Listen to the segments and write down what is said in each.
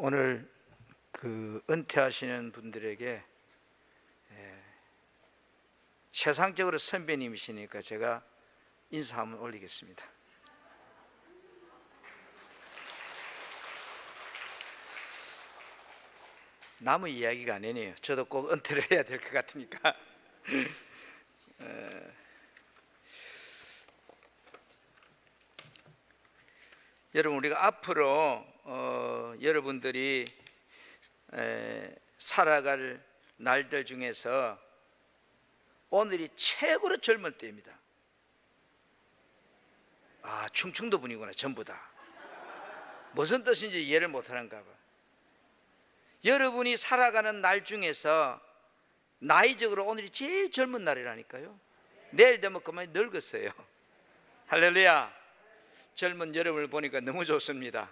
오늘 은퇴하시는 분들에게 세상적으로 선배님이시니까 제가 인사 한번 올리겠습니다. 남의 이야기가 아니네요. 저도 꼭 은퇴를 해야 될 것 같으니까. 여러분, 우리가 앞으로 여러분들이 살아갈 날들 중에서 오늘이 최고로 젊을 때입니다. 충청도 분이구나. 전부 다 무슨 뜻인지 이해를 못하는가 봐. 여러분이 살아가는 날 중에서 나이적으로 오늘이 제일 젊은 날이라니까요. 내일 되면 그만 늙었어요. 할렐루야. 젊은 여러분을 보니까 너무 좋습니다.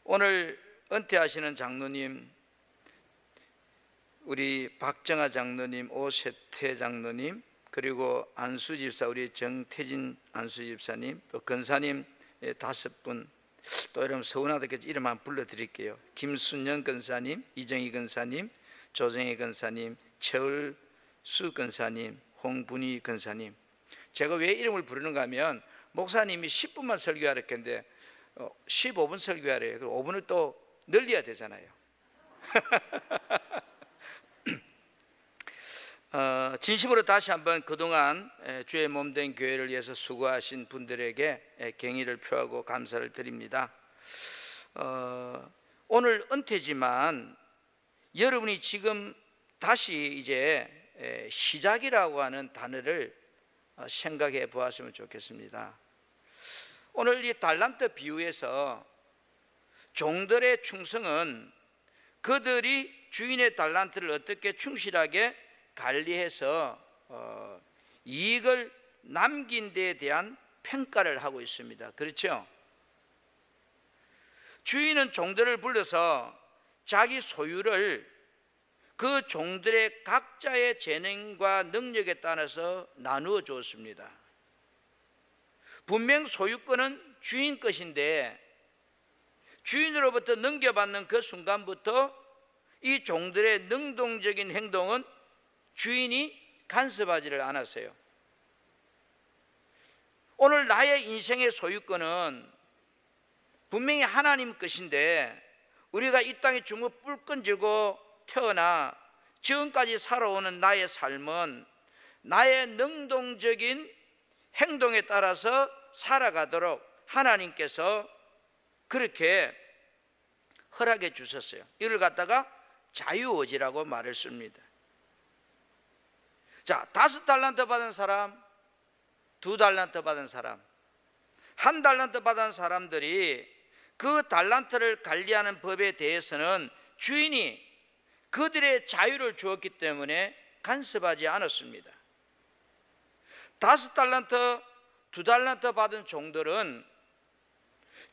오늘 은퇴하시는 장로님, 우리 박정아 장로님, 오세태 장로님, 그리고 안수집사 우리 정태진 안수집사님, 또 권사님 5분, 또 여러분 서운하다고 이름 한번 불러드릴게요. 김순영 권사님, 이정희 권사님, 조정희 권사님, 최을수 권사님, 홍분희 권사님. 제가 왜 이름을 부르는가 하면 목사님이 10분만 설교하라 했는데 15분 설교하래요. 그럼 5분을 또 늘려야 되잖아요. 진심으로 다시 한번 그동안 주의 몸된 교회를 위해서 수고하신 분들에게 경의를 표하고 감사를 드립니다. 오늘 은퇴지만 여러분이 지금 다시 이제 시작이라고 하는 단어를 생각해 보았으면 좋겠습니다. 오늘 이 달란트 비유에서 종들의 충성은 그들이 주인의 달란트를 어떻게 충실하게 관리해서 이익을 남긴 데에 대한 평가를 하고 있습니다. 그렇죠? 주인은 종들을 불러서 자기 소유를 그 종들의 각자의 재능과 능력에 따라서 나누어 주었습니다. 분명 소유권은 주인 것인데 주인으로부터 넘겨받는 그 순간부터 이 종들의 능동적인 행동은 주인이 간섭하지를 않았어요. 오늘 나의 인생의 소유권은 분명히 하나님 것인데 우리가 이 땅에 죽어 뿔끈 들고 태어나 지금까지 살아오는 나의 삶은 나의 능동적인 행동에 따라서 살아가도록 하나님께서 그렇게 허락해 주셨어요. 이걸 갖다가 자유의지라고 말을 씁니다. 자, 5달란트 받은 사람, 2달란트 받은 사람, 1달란트 받은 사람들이 그 달란트를 관리하는 법에 대해서는 주인이 그들의 자유를 주었기 때문에 간섭하지 않았습니다. 5달란트, 2달란트 받은 종들은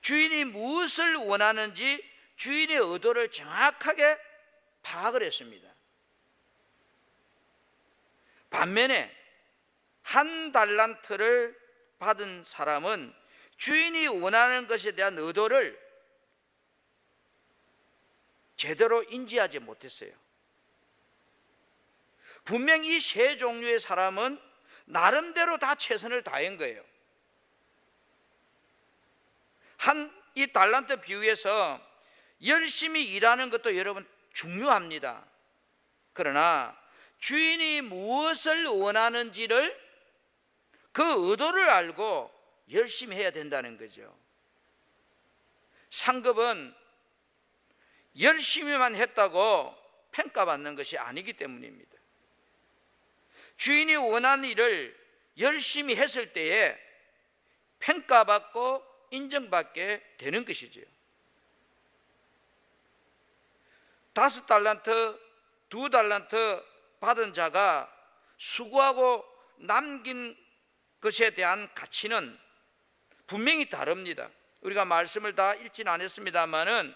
주인이 무엇을 원하는지 주인의 의도를 정확하게 파악을 했습니다. 반면에 1달란트를 받은 사람은 주인이 원하는 것에 대한 의도를 제대로 인지하지 못했어요. 분명히 이 세 종류의 사람은 나름대로 다 최선을 다한 거예요. 이 달란트 비유에서 열심히 일하는 것도 여러분 중요합니다. 그러나 주인이 무엇을 원하는지를 그 의도를 알고 열심히 해야 된다는 거죠. 상급은 열심히만 했다고 평가받는 것이 아니기 때문입니다. 주인이 원하는 일을 열심히 했을 때에 평가받고 인정받게 되는 것이지요. 5달란트, 2달란트 받은 자가 수고하고 남긴 것에 대한 가치는 분명히 다릅니다. 우리가 말씀을 다 읽지는 않았습니다만은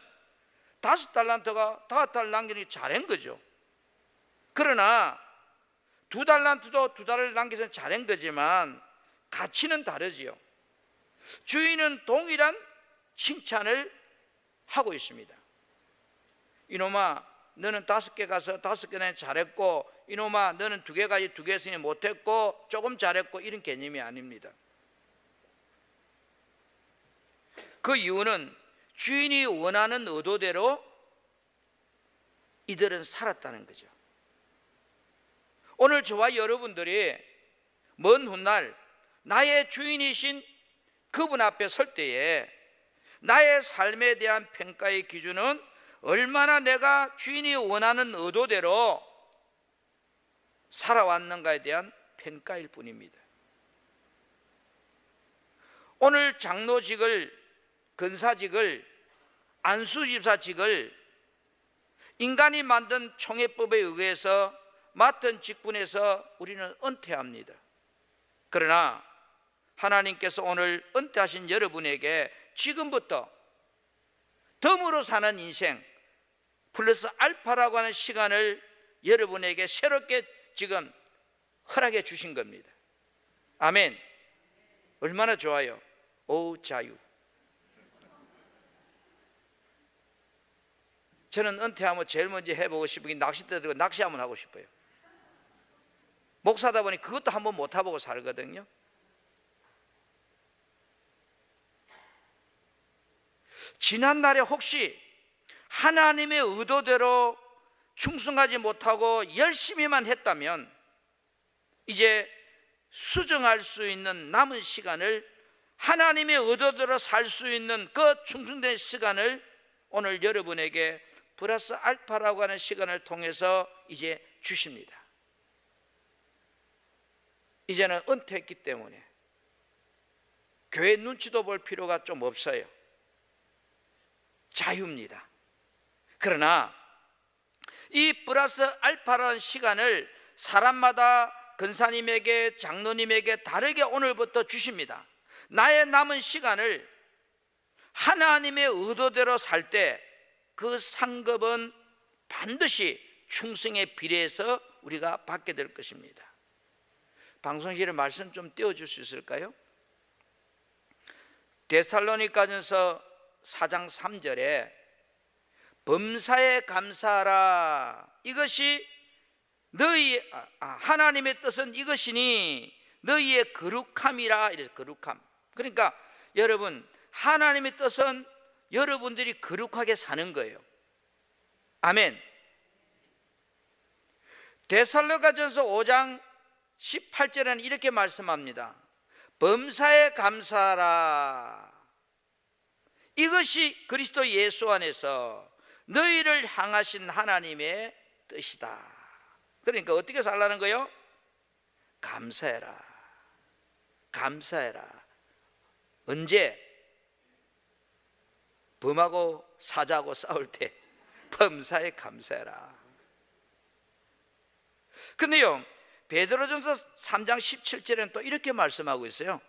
5달란트가 5달 남기는 잘한 거죠. 그러나 2달란트도 2달을 남겨서 잘한 거지만 가치는 다르지요. 주인은 동일한 칭찬을 하고 있습니다. 이놈아 너는 5개 가서 5개나 잘했고, 이놈아 너는 2개 가지 2개 했으니 못했고 조금 잘했고, 이런 개념이 아닙니다. 그 이유는 주인이 원하는 의도대로 이들은 살았다는 거죠. 오늘 저와 여러분들이 먼 훗날 나의 주인이신 그분 앞에 설 때에 나의 삶에 대한 평가의 기준은 얼마나 내가 주인이 원하는 의도대로 살아왔는가에 대한 평가일 뿐입니다. 오늘 장로직을, 근사직을, 안수집사직을 인간이 만든 총회법에 의해서 맡은 직분에서 우리는 은퇴합니다. 그러나 하나님께서 오늘 은퇴하신 여러분에게 지금부터 덤으로 사는 인생 플러스 알파라고 하는 시간을 여러분에게 새롭게 지금 허락해 주신 겁니다. 아멘. 얼마나 좋아요. 오, 자유. 저는 은퇴하면 제일 먼저 해보고 싶은 게 낚싯대 들고 낚시 한번 하고 싶어요. 목사다 보니 그것도 한번 못 해보고 살거든요. 지난날에 혹시 하나님의 의도대로 충성하지 못하고 열심히만 했다면 이제 수정할 수 있는 남은 시간을, 하나님의 의도대로 살 수 있는 그 충성된 시간을 오늘 여러분에게 플러스 알파라고 하는 시간을 통해서 이제 주십니다. 이제는 은퇴했기 때문에 교회 눈치도 볼 필요가 좀 없어요. 자유입니다. 그러나 이 플러스 알파라는 시간을 사람마다 근사님에게, 장로님에게 다르게 오늘부터 주십니다. 나의 남은 시간을 하나님의 의도대로 살 때 그 상급은 반드시 충성에 비례해서 우리가 받게 될 것입니다. 방송실에 말씀 좀 띄워줄 수 있을까요? 데살로니가전서 4장 3절에 범사에 감사하라, 이것이 너희 하나님의 뜻은 이것이니 너희의 거룩함이라. 이래서 거룩함. 그러니까 여러분, 하나님의 뜻은 여러분들이 거룩하게 사는 거예요. 아멘. 데살로니가전서 5장 18절에는 이렇게 말씀합니다. 범사에 감사하라, 이것이 그리스도 예수 안에서 너희를 향하신 하나님의 뜻이다. 그러니까 어떻게 살라는 거예요? 감사해라. 감사해라. 언제? 범하고 사자하고 싸울 때 범사에 감사해라. 근데요, 베드로전서 3장 17절에는 또 이렇게 말씀하고 있어요.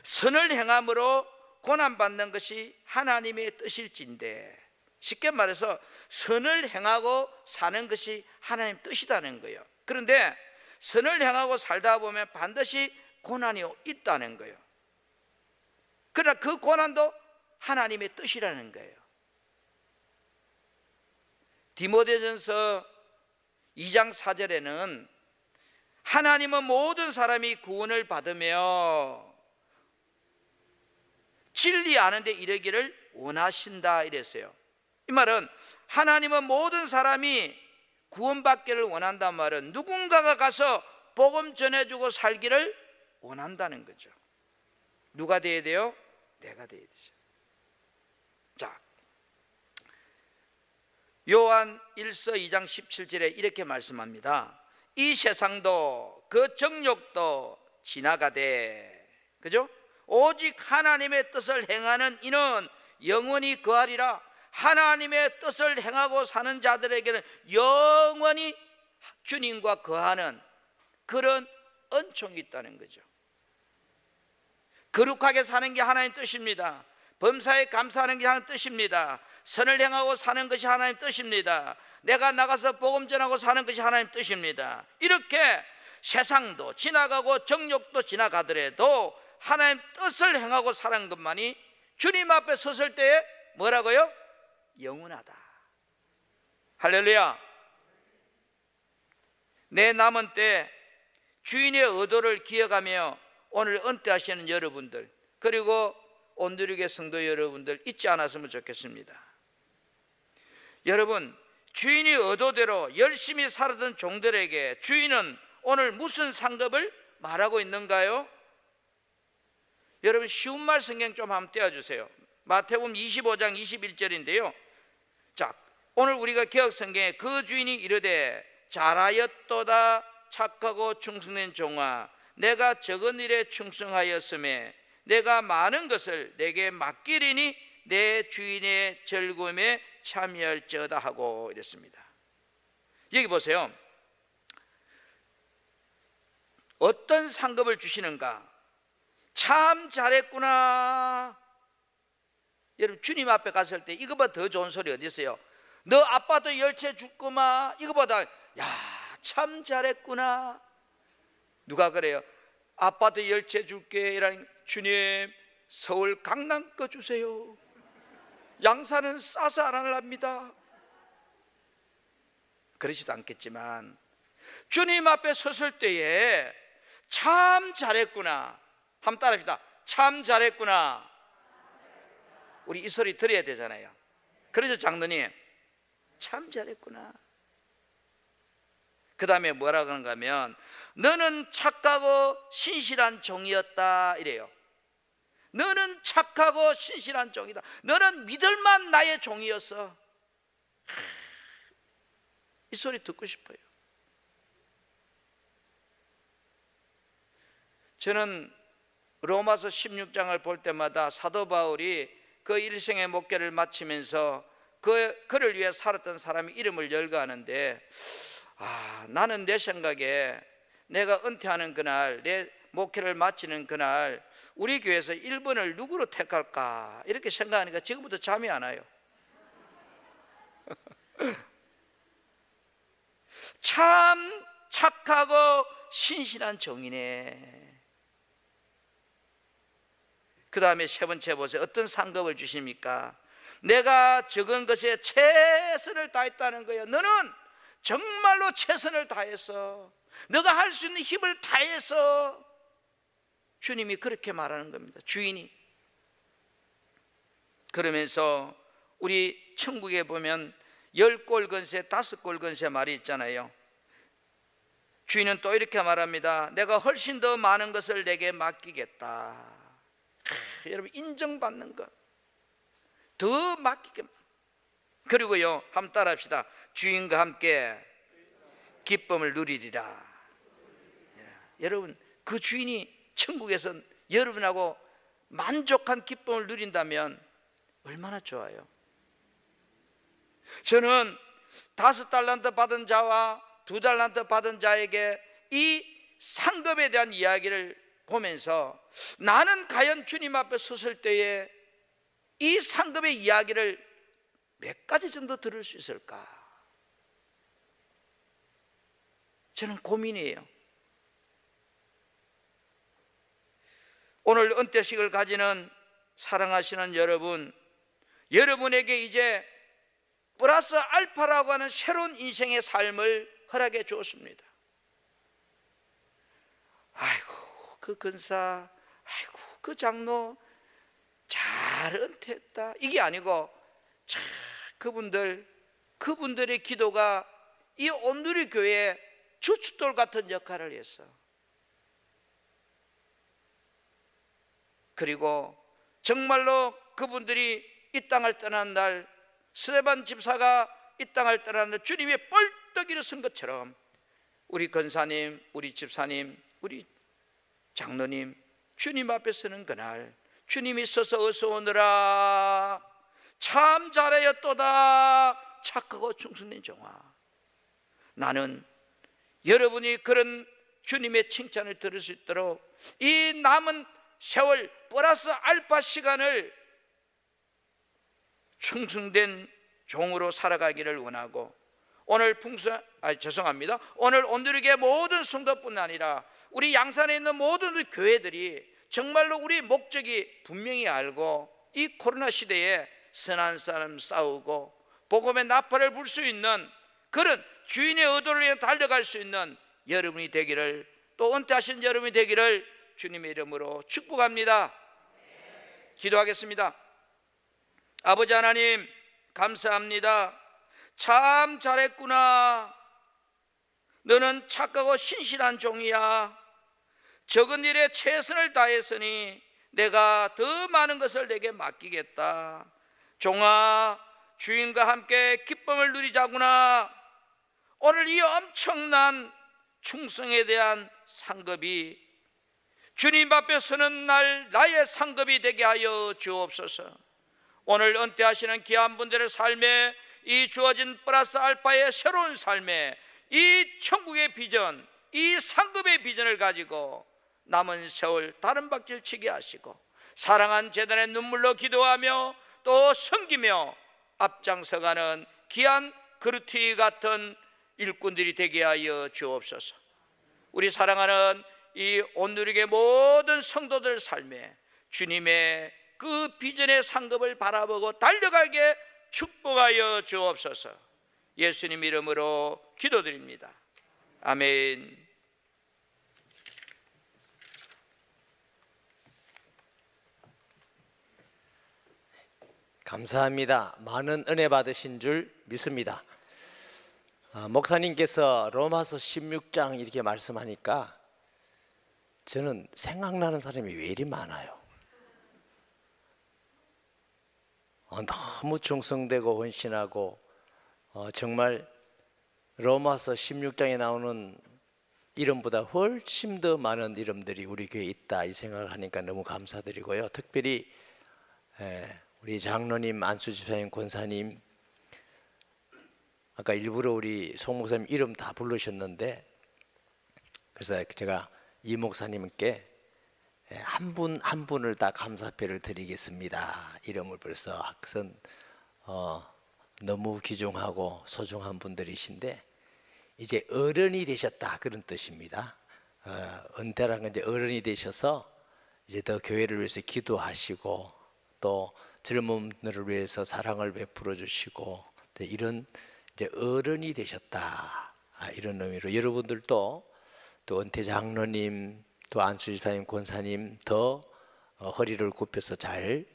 선을 행함으로 고난받는 것이 하나님의 뜻일진데, 쉽게 말해서 선을 행하고 사는 것이 하나님 뜻이라는 거예요. 그런데 선을 행하고 살다 보면 반드시 고난이 있다는 거예요. 그러나 그 고난도 하나님의 뜻이라는 거예요. 디모데전서 2장 4절에는 하나님은 모든 사람이 구원을 받으며 진리 아는 데 이르기를 원하신다 이랬어요. 이 말은 하나님은 모든 사람이 구원받기를 원한단 말은 누군가가 가서 복음 전해주고 살기를 원한다는 거죠. 누가 돼야 돼요? 내가 돼야 되죠. 자, 요한 1서 2장 17절에 이렇게 말씀합니다. 이 세상도 그 정욕도 지나가되, 그죠? 오직 하나님의 뜻을 행하는 이는 영원히 거하리라. 하나님의 뜻을 행하고 사는 자들에게는 영원히 주님과 거하는 그런 은총이 있다는 거죠. 거룩하게 사는 게 하나님 뜻입니다. 범사에 감사하는 게 하나님 뜻입니다. 선을 행하고 사는 것이 하나님 뜻입니다. 내가 나가서 복음 전하고 사는 것이 하나님 뜻입니다. 이렇게 세상도 지나가고 정욕도 지나가더라도 하나님 뜻을 행하고 사는 것만이 주님 앞에 섰을 때에 뭐라고요? 영원하다. 할렐루야. 내 남은 때 주인의 의도를 기억하며 오늘 은퇴하시는 여러분들, 그리고 온누리교회 성도 여러분들 잊지 않았으면 좋겠습니다. 여러분, 주인의 의도대로 열심히 살았던 종들에게 주인은 오늘 무슨 상급을 말하고 있는가요? 여러분, 쉬운 말 성경 좀 한번 떼어주세요. 마태복음 25장 21절인데요. 자, 오늘 우리가 개역 성경에 그 주인이 이르되 잘하였도다 착하고 충성된 종아, 내가 적은 일에 충성하였음에 내가 많은 것을 내게 맡기리니 내 주인의 즐거움에 참여할지어다 하고 이랬습니다. 여기 보세요. 어떤 상급을 주시는가? 참 잘했구나. 여러분, 주님 앞에 갔을 때 이거보다 더 좋은 소리 어디 있어요? 너 아빠도 열채 줬구만. 이거보다 야 참 잘했구나. 누가 그래요? 아빠도 열채 줄게 이라니, 주님 서울 강남 거 주세요. 양산은 싸서 안 하랍니다. 그러지도 않겠지만 주님 앞에 섰을 때에 참 잘했구나. 한번 따라합시다. 참 잘했구나. 우리 이 소리 들어야 되잖아요. 그래서 장로님 참 잘했구나. 그 다음에 뭐라고 하는가 하면 너는 착하고 신실한 종이었다 이래요. 너는 착하고 신실한 종이다. 너는 믿을만 나의 종이었어. 이 소리 듣고 싶어요. 저는 로마서 16장을 볼 때마다 사도 바울이 그 일생의 목회를 마치면서 그 그를 위해 살았던 사람의 이름을 열거하는데, 나는 내 생각에 내가 은퇴하는 그날, 내 목회를 마치는 그날 우리 교회에서 1번을 누구로 택할까 이렇게 생각하니까 지금부터 잠이 안 와요. 참 착하고 신실한 종이네. 그 다음에 세 번째 보세요. 어떤 상급을 주십니까? 내가 적은 것에 최선을 다했다는 거예요. 너는 정말로 최선을 다했어. 너가 할 수 있는 힘을 다해서. 주님이 그렇게 말하는 겁니다. 주인이. 그러면서 우리 천국에 보면 10골 건세 5골 건세 말이 있잖아요. 주인은 또 이렇게 말합니다. 내가 훨씬 더 많은 것을 내게 맡기겠다. 여러분, 인정받는 것 더 맡기게. 그리고요, 한번 따라합시다. 주인과 함께 기쁨을 누리리라. 여러분, 그 주인이 천국에서 여러분하고 만족한 기쁨을 누린다면 얼마나 좋아요. 저는 5달란트 받은 자와 2달란트 받은 자에게 이 상급에 대한 이야기를 보면서 나는 과연 주님 앞에 섰을 때에 이 상급의 이야기를 몇 가지 정도 들을 수 있을까? 저는 고민이에요. 오늘 은퇴식을 가지는 사랑하시는 여러분, 여러분에게 이제 플러스 알파라고 하는 새로운 인생의 삶을 허락해 주었습니다. 아이고 그 근사, 아이고 그 장로 잘 은퇴했다, 이게 아니고 참 그분들의 기도가 이 온누리 교회에 주춧돌 같은 역할을 했어. 그리고 정말로 그분들이 이 땅을 떠난 날, 스데반 집사가 이 땅을 떠난 날 주님의 뻘떡 일어선 것처럼 우리 권사님, 우리 집사님, 우리 장로님 주님 앞에 서는 그날 주님이 서서 어서 오너라, 참 잘하였도다, 착하고 충성된 종아. 나는 여러분이 그런 주님의 칭찬을 들을 수 있도록 이 남은 세월 플러스 알파 시간을 충성된 종으로 살아가기를 원하고, 오늘 오늘 온누리교회 모든 성도뿐 아니라 우리 양산에 있는 모든 교회들이 정말로 우리 목적이 분명히 알고 이 코로나 시대에 선한 사람 싸우고 복음의 나팔을 불 수 있는 그런 주인의 의도를 위해 달려갈 수 있는 여러분이 되기를, 또 은퇴하신 여러분이 되기를 주님의 이름으로 축복합니다. 기도하겠습니다. 아버지 하나님, 감사합니다. 참 잘했구나. 너는 착하고 신실한 종이야. 적은 일에 최선을 다했으니 내가 더 많은 것을 내게 맡기겠다. 종아, 주인과 함께 기쁨을 누리자구나. 오늘 이 엄청난 충성에 대한 상급이 주님 앞에 서는 날 나의 상급이 되게 하여 주옵소서. 오늘 은퇴하시는 귀한 분들의 삶에 이 주어진 플러스 알파의 새로운 삶에 이 천국의 비전, 이 상급의 비전을 가지고 남은 세월 다른 박질 치게 하시고 사랑한 재단의 눈물로 기도하며 또 섬기며 앞장서가는 귀한 그루티 같은 일꾼들이 되게 하여 주옵소서. 우리 사랑하는 이 온누리교회 모든 성도들 삶에 주님의 그 비전의 상급을 바라보고 달려가게 축복하여 주옵소서. 예수님 이름으로 기도드립니다. 아멘. 감사합니다. 많은 은혜 받으신 줄 믿습니다. 목사님께서 로마서 16장 이렇게 말씀하니까 저는 생각나는 사람이 왜 이리 많아요. 너무 충성되고 헌신하고 정말 로마서 16장에 나오는 이름보다 훨씬 더 많은 이름들이 우리 교회에 있다, 이 생각을 하니까 너무 감사드리고요. 특별히 우리 장로님, 안수 집사님, 권사님, 아까 일부러 우리 송 목사님 이름 다 부르셨는데, 그래서 제가 이 목사님께 한 분 한 분을 다 감사패를 드리겠습니다. 이름을 벌써 그것은 너무 귀중하고 소중한 분들이신데 이제 어른이 되셨다, 그런 뜻입니다. 은퇴란 건 이제 어른이 되셔서 이제 더 교회를 위해서 기도하시고 또 젊은들을 위해서 사랑을 베풀어 주시고 이런 이제 어른이 되셨다, 이런 의미로 여러분들도 또 은퇴 장로님, 또 안수 집사님, 권사님 더 허리를 굽혀서 잘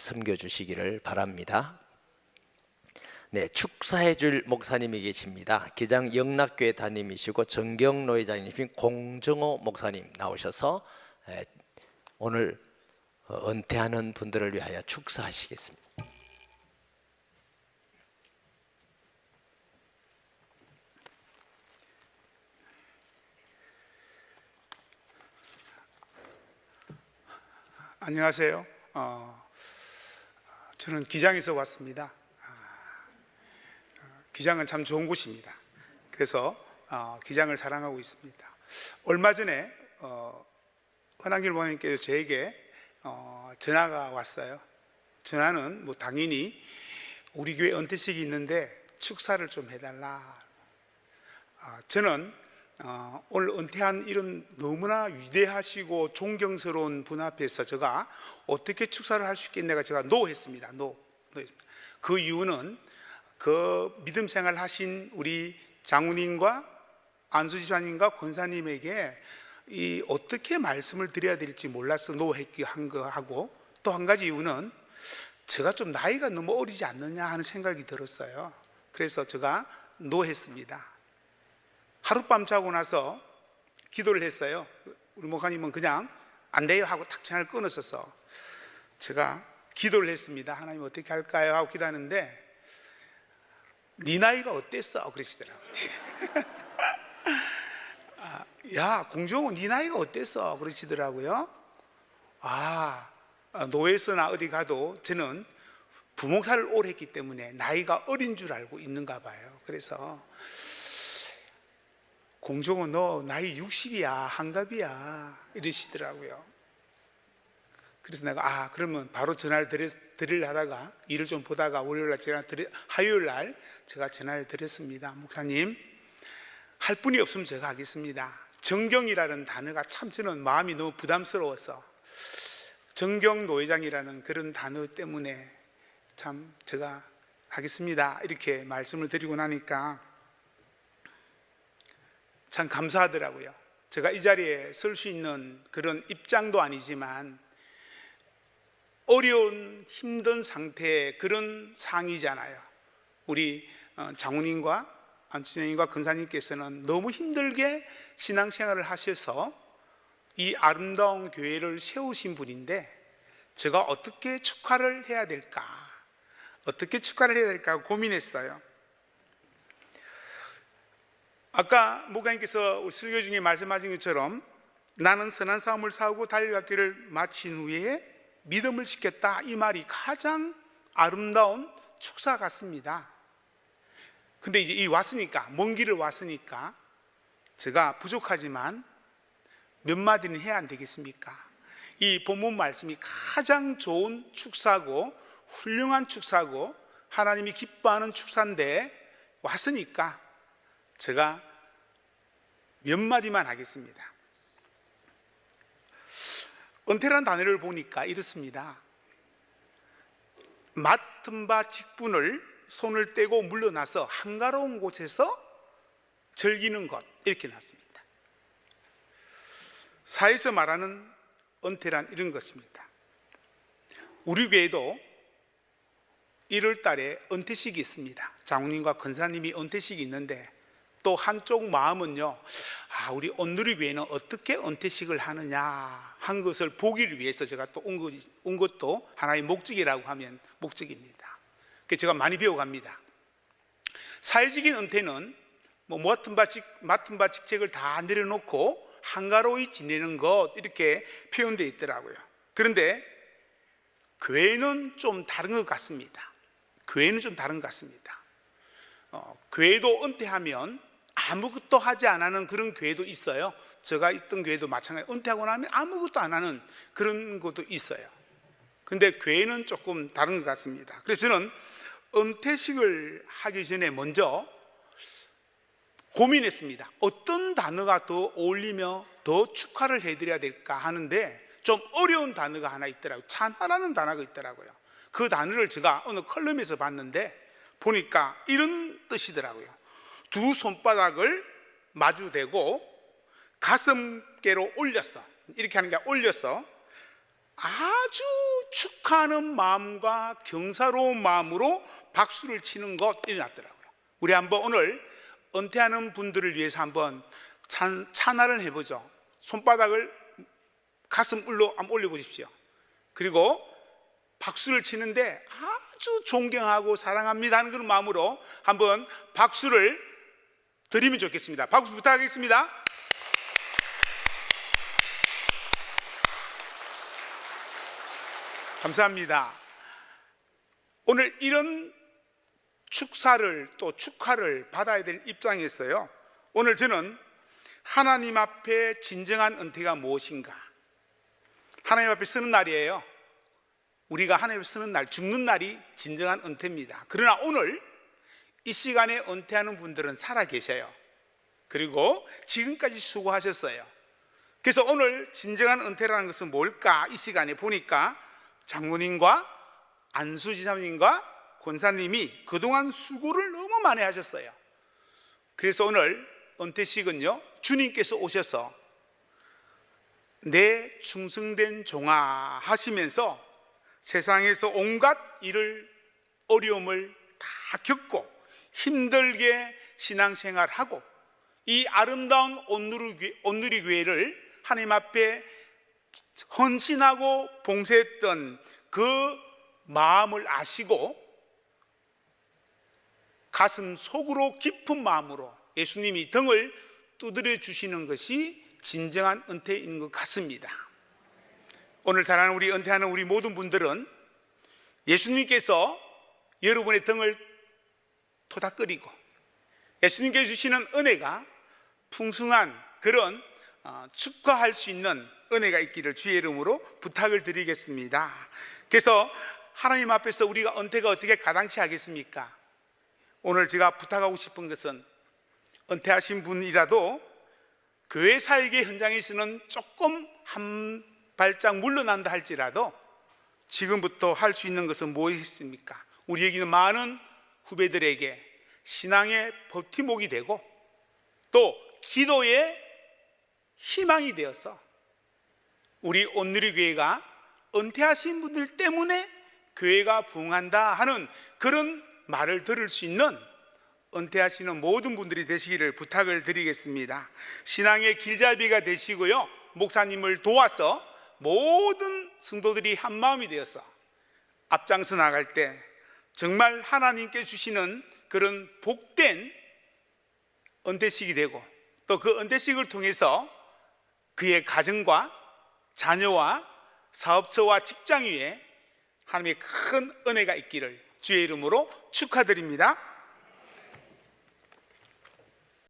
섬겨 주시기를 바랍니다. 네, 축사해 줄 목사님이 계십니다. 기장 영락교회 담임이시고 정경노 회장이신 공정호 목사님 나오셔서 오늘 은퇴하는 분들을 위하여 축사하시겠습니다. 안녕하세요. 저는 기장에서 왔습니다. 기장은 참 좋은 곳입니다. 그래서 기장을 사랑하고 있습니다. 얼마 전에 은한길 목사님께서 저에게 전화가 왔어요. 전화는 뭐 당연히 우리 교회 은퇴식이 있는데 축사를 좀 해달라. 저는 오늘 은퇴한 이런 너무나 위대하시고 존경스러운 분 앞에서 제가 어떻게 축사를 할 수 있겠냐가 제가 노했습니다. 그 이유는 그 믿음 생활 하신 우리 장로님과 안수 집사님과 권사님에게 이 어떻게 말씀을 드려야 될지 몰라서 노한 거 하고, 또 한 가지 이유는 제가 좀 나이가 너무 어리지 않느냐 하는 생각이 들었어요. 그래서 제가 노했습니다. 하룻밤 자고 나서 기도를 했어요. 우리 목사님은 그냥 안 돼요 하고 탁 전화를 끊었어서 제가 기도를 했습니다. 하나님 어떻게 할까요? 하고 기도하는데 네 나이가 어땠어? 그러시더라고요. 야, 공정은 네 나이가 어땠어? 그러시더라고요. 노예서나 어디 가도 저는 부목사를 오래 했기 때문에 나이가 어린 줄 알고 있는가 봐요. 그래서 공정은 너 나이 60이야, 한갑이야, 이러시더라고요. 그래서 내가 그러면 바로 전화를 드리려 하다가 일을 좀 보다가 화요일 날 제가 전화를 드렸습니다. 목사님, 할 분이 없으면 제가 하겠습니다. 정경이라는 단어가 참 저는 마음이 너무 부담스러워서 정경 노회장이라는 그런 단어 때문에 참 제가 하겠습니다 이렇게 말씀을 드리고 나니까 참 감사하더라고요. 제가 이 자리에 설 수 있는 그런 입장도 아니지만 어려운 힘든 상태의 그런 상이잖아요. 우리 장로님과 안수님과 근사님께서는 너무 힘들게 신앙생활을 하셔서 이 아름다운 교회를 세우신 분인데 제가 어떻게 축하를 해야 될까 고민했어요. 아까 목사님께서 설교 중에 말씀하신 것처럼 나는 선한 싸움을 싸우고 달려갔기를 마친 후에 믿음을 지켰다, 이 말이 가장 아름다운 축사 같습니다. 근데 이제 왔으니까, 먼 길을 왔으니까 제가 부족하지만 몇 마디는 해야 안 되겠습니까? 이 본문 말씀이 가장 좋은 축사고 훌륭한 축사고 하나님이 기뻐하는 축사인데 왔으니까 제가 몇 마디만 하겠습니다. 은퇴라는 단어를 보니까 이렇습니다. 맡은 바 직분을 손을 떼고 물러나서 한가로운 곳에서 즐기는 것, 이렇게 났습니다. 사회에서 말하는 은퇴란 이런 것입니다. 우리 교회도 1월 달에 은퇴식이 있습니다. 장로님과 권사님이 은퇴식이 있는데 또 한쪽 마음은요, 우리 온누리교회는 어떻게 은퇴식을 하느냐 한 것을 보기를 위해서 제가 또 온 것도 하나의 목적이라고 하면 목적입니다. 그래서 제가 많이 배워갑니다. 사회적인 은퇴는 맡은 바 직책을 다 내려놓고 한가로이 지내는 것, 이렇게 표현되어 있더라고요. 그런데 교회는 좀 다른 것 같습니다. 교회도 은퇴하면 아무것도 하지 안 하는 그런 교회도 있어요. 제가 있던 교회도 마찬가지로 은퇴하고 나면 아무것도 안 하는 그런 것도 있어요. 근데 교회는 조금 다른 것 같습니다. 그래서 저는 은퇴식을 하기 전에 먼저 고민했습니다. 어떤 단어가 더 어울리며 더 축하를 해드려야 될까 하는데 좀 어려운 단어가 하나 있더라고요. 찬하라는 단어가 있더라고요. 그 단어를 제가 어느 컬럼에서 봤는데 보니까 이런 뜻이더라고요. 두 손바닥을 마주대고 가슴께로 올렸어, 이렇게 하는 게 올려서 아주 축하하는 마음과 경사로운 마음으로 박수를 치는 것, 이렇게 났더라고요. 우리 한번 오늘 은퇴하는 분들을 위해서 한번 찬하를 해보죠. 손바닥을 가슴으로 한번 올려보십시오. 그리고 박수를 치는데 아주 존경하고 사랑합니다 하는 그런 마음으로 한번 박수를 드리면 좋겠습니다. 박수 부탁하겠습니다. 감사합니다. 오늘 이런 축사를 또 축하를 받아야 될 입장에서요, 오늘 저는 하나님 앞에 진정한 은퇴가 무엇인가, 하나님 앞에 서는 날이에요. 우리가 하나님 앞에 서는 날, 죽는 날이 진정한 은퇴입니다. 그러나 오늘 이 시간에 은퇴하는 분들은 살아 계셔요. 그리고 지금까지 수고하셨어요. 그래서 오늘 진정한 은퇴라는 것은 뭘까, 이 시간에 보니까 장로님과 안수지사님과 권사님이 그동안 수고를 너무 많이 하셨어요. 그래서 오늘 은퇴식은요, 주님께서 오셔서 내 충성된 종아 하시면서 세상에서 온갖 일을, 어려움을 다 겪고 힘들게 신앙생활하고 이 아름다운 온누리 교회를 하나님 앞에 헌신하고 봉사했던 그 마음을 아시고 가슴 속으로 깊은 마음으로 예수님이 등을 두드려 주시는 것이 진정한 은퇴인 것 같습니다. 오늘 사랑하는 우리 은퇴하는 우리 모든 분들은 예수님께서 여러분의 등을 토닥거리고 예수님께서 주시는 은혜가 풍성한 그런 축하할 수 있는 은혜가 있기를 주의 이름으로 부탁을 드리겠습니다. 그래서 하나님 앞에서 우리가 은퇴가 어떻게 가당치 하겠습니까? 오늘 제가 부탁하고 싶은 것은 은퇴하신 분이라도 교회 사역의 현장에서는 조금 한 발짝 물러난다 할지라도 지금부터 할 수 있는 것은 무엇이겠습니까? 우리에게는 많은 후배들에게 신앙의 버팀목이 되고 또 기도의 희망이 되어서 우리 온누리교회가 은퇴하신 분들 때문에 교회가 부흥한다 하는 그런 말을 들을 수 있는 은퇴하시는 모든 분들이 되시기를 부탁을 드리겠습니다. 신앙의 길잡이가 되시고요, 목사님을 도와서 모든 성도들이 한마음이 되어서 앞장서 나갈 때 정말 하나님께 주시는 그런 복된 은퇴식이 되고 또 그 은퇴식을 통해서 그의 가정과 자녀와 사업처와 직장 위에 하나님의 큰 은혜가 있기를 주의 이름으로 축하드립니다.